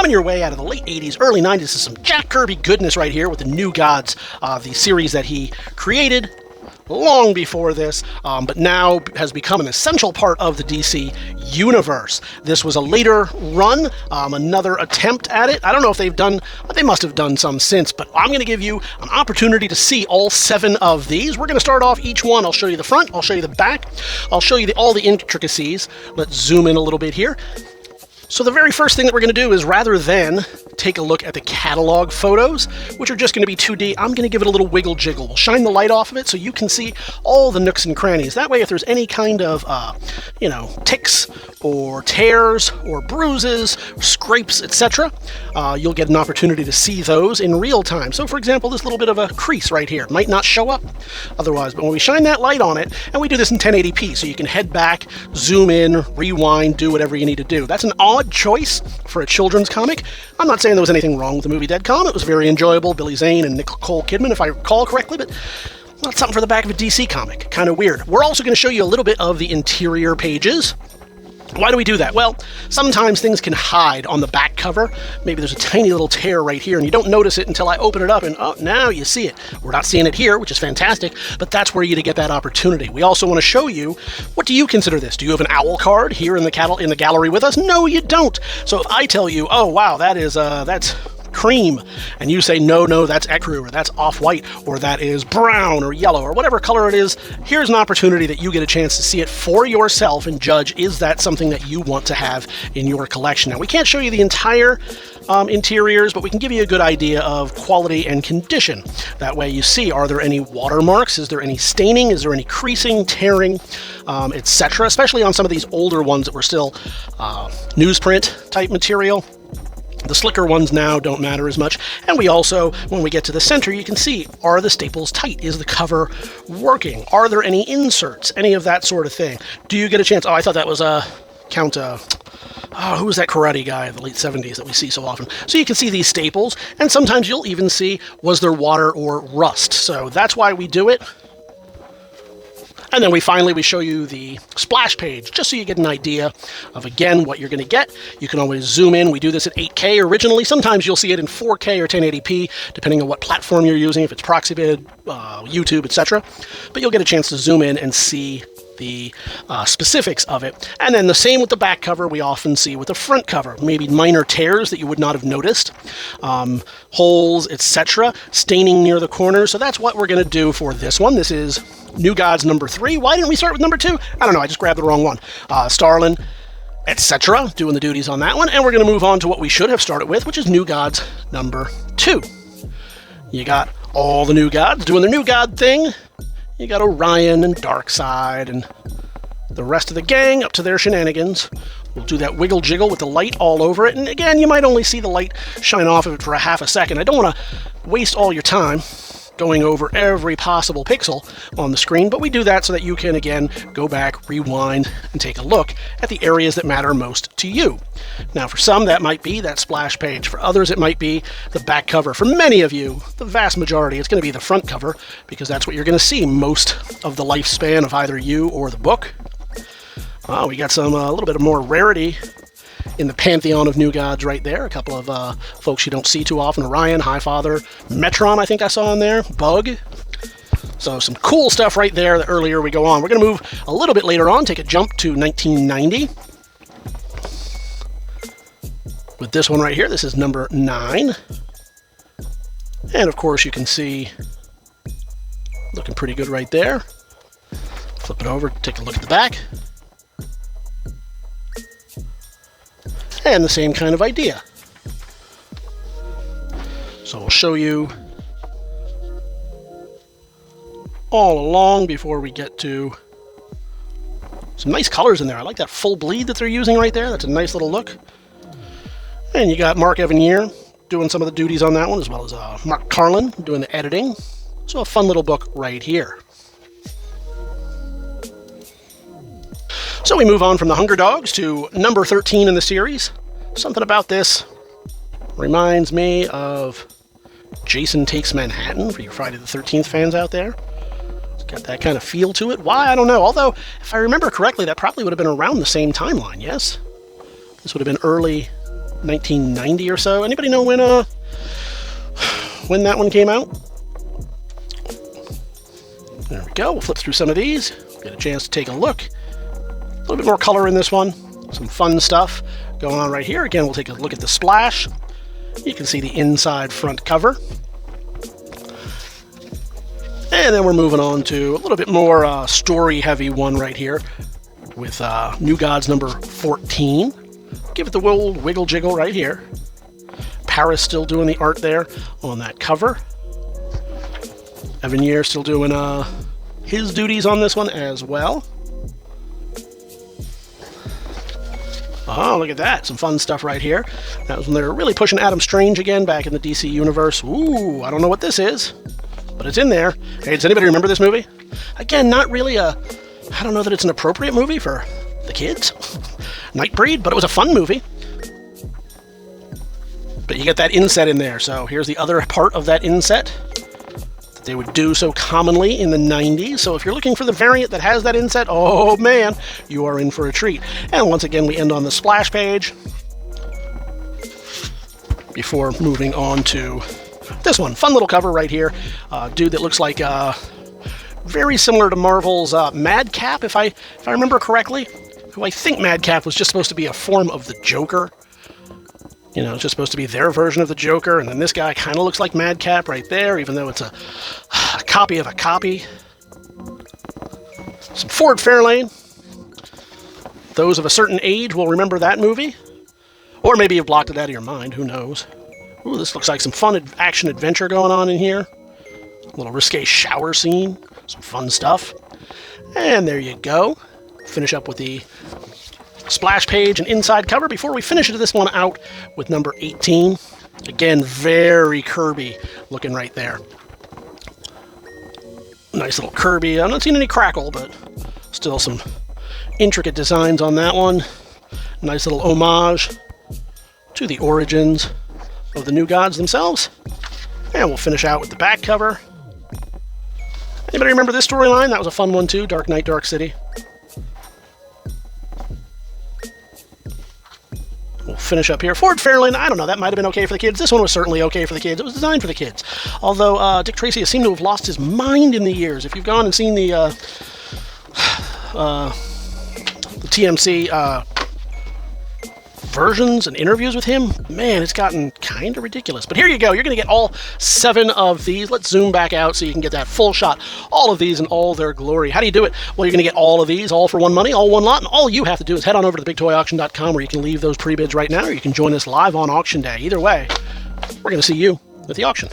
Coming your way out of the late 80s, early 90s is some Jack Kirby goodness right here with the New Gods, the series that he created long before this, but now has become an essential part of the DC universe. This was a later run, another attempt at it. I don't know if they must have done some since, but I'm going to give you an opportunity to see all 7 of these. We're going to start off each one. I'll show you the front, I'll show you the back, I'll show you all the intricacies. Let's zoom in a little bit here. So the very first thing that we're going to do is, rather than take a look at the catalog photos, which are just going to be 2D, I'm going to give it a little wiggle jiggle. We'll shine the light off of it so you can see all the nooks and crannies. That way, if there's any kind of, ticks or tears or bruises, scrapes, etc., you'll get an opportunity to see those in real time. So, for example, this little bit of a crease right here might not show up otherwise, but when we shine that light on it, and we do this in 1080p, so you can head back, zoom in, rewind, do whatever you need to do. That's an odd choice for a children's comic. I'm not saying there was anything wrong with the movie Dead Calm. It was very enjoyable. Billy Zane and Nicole Kidman, if I recall correctly, but not something for the back of a DC comic. Kind of weird. We're also going to show you a little bit of the interior pages. Why do we do that? Well, sometimes things can hide on the back cover. Maybe there's a tiny little tear right here and you don't notice it until I open it up and, oh, now you see it. We're not seeing it here, which is fantastic, but that's where you get that opportunity. We also want to show you, what do you consider this? Do you have an owl card here in the gallery with us? No, you don't. So if I tell you, oh, wow, that's cream, and you say, no, that's ecru, or that's off-white, or that is brown or yellow, or whatever color it is, here's an opportunity that you get a chance to see it for yourself and judge, is that something that you want to have in your collection? Now, we can't show you the entire interiors, but we can give you a good idea of quality and condition. That way you see, are there any watermarks? Is there any staining? Is there any creasing, tearing, etc., especially on some of these older ones that were still newsprint type material. The slicker ones now don't matter as much. And we also, when we get to the center, you can see, are the staples tight? Is the cover working? Are there any inserts? Any of that sort of thing. Do you get a chance? Oh, I thought that was who was that karate guy in the late 70s that we see so often? So you can see these staples, and sometimes you'll even see, was there water or rust? So that's why we do it. And then we show you the splash page, just so you get an idea of, again, what you're going to get. You can always zoom in. We do this at 8K originally. Sometimes you'll see it in 4K or 1080p, depending on what platform you're using, if it's Proxibid, YouTube, etc. But you'll get a chance to zoom in and see the specifics of it. And then the same with the back cover we often see with the front cover. Maybe minor tears that you would not have noticed, holes, etc., staining near the corners. So that's what we're going to do for this one. This is New Gods number 3. Why didn't we start with number 2? I don't know, I just grabbed the wrong one. Starlin, etc., doing the duties on that one. And we're going to move on to what we should have started with, which is New Gods number 2. You got all the New Gods doing their New God thing. You got Orion and Darkseid and the rest of the gang up to their shenanigans. We'll do that wiggle jiggle with the light all over it. And again, you might only see the light shine off of it for a half a second. I don't want to waste all your time going over every possible pixel on the screen, but we do that so that you can, again, go back, rewind, and take a look at the areas that matter most to you. Now, for some, that might be that splash page. For others, it might be the back cover. For many of you, the vast majority, it's going to be the front cover, because that's what you're going to see most of the lifespan of either you or the book. We got a little bit of more rarity in the pantheon of New Gods right there. A couple of folks you don't see too often. Orion, Highfather, Metron, I think I saw in there, Bug. So some cool stuff right there the earlier we go on. We're going to move a little bit later on, take a jump to 1990. With this one right here, this is number 9. And of course you can see, looking pretty good right there. Flip it over, take a look at the back. And the same kind of idea. So we'll show you all along before we get to some nice colors in there. I like that full bleed that they're using right there. That's a nice little look. And you got Mark Evanier doing some of the duties on that one, as well as Mark Carlin doing the editing. So a fun little book right here. So we move on from the Hunger Dogs to number 13 in the series. Something about this reminds me of Jason Takes Manhattan, for you Friday the 13th fans out there. It's got that kind of feel to it. Why? I don't know. Although, if I remember correctly, that probably would have been around the same timeline, yes? This would have been early 1990 or so. Anybody know when that one came out? There we go. We'll flip through some of these. Get a chance to take a look. A little bit more color in this one. Some fun stuff going on right here. Again, we'll take a look at the splash. You can see the inside front cover. And then we're moving on to a little bit more story-heavy one right here with New Gods number 14. Give it the old wiggle jiggle right here. Paris still doing the art there on that cover. Evan Year still doing his duties on this one as well. Oh, look at that. Some fun stuff right here. That was when they were really pushing Adam Strange again back in the DC universe. Ooh, I don't know what this is, but it's in there. Hey, does anybody remember this movie? Again, not really I don't know that it's an appropriate movie for the kids. Nightbreed, but it was a fun movie. But you get that inset in there. So here's the other part of that inset that they would do so commonly in the 90s. So if you're looking for the variant that has that inset, oh man, you are in for a treat. And once again, we end on the splash page before moving on to this one. Fun little cover right here. Dude that looks like very similar to Marvel's Madcap, if I remember correctly. Who I think Madcap was just supposed to be a form of the Joker. You know, it's just supposed to be their version of the Joker, and then this guy kind of looks like Madcap right there, even though it's a copy of a copy. Some Ford Fairlane. Those of a certain age will remember that movie. Or maybe you've blocked it out of your mind, who knows. Ooh, this looks like some fun action-adventure going on in here. A little risque shower scene. Some fun stuff. And there you go. Finish up with the splash page and inside cover before we finish this one out with number 18. Again, very Kirby looking right there. Nice little Kirby. I'm not seeing any crackle, but still some intricate designs on that one. Nice little homage to the origins of the New Gods themselves. And we'll finish out with the back cover. Anybody remember this storyline? That was a fun one too, Dark Knight, Dark City. We'll finish up here. Ford Fairlane, I don't know, that might have been okay for the kids. This one was certainly okay for the kids. It was designed for the kids. Although Dick Tracy has seemed to have lost his mind in the years. If you've gone and seen the TMC versions and interviews with him, man, it's gotten kind of ridiculous. But here you go. You're going to get all 7 of these. Let's zoom back out so you can get that full shot. All of these in all their glory. How do you do it? Well, you're going to get all of these, all for one money, all one lot, and all you have to do is head on over to TheBigToyAuction.com where you can leave those pre-bids right now, or you can join us live on auction day. Either way, we're going to see you at the auction.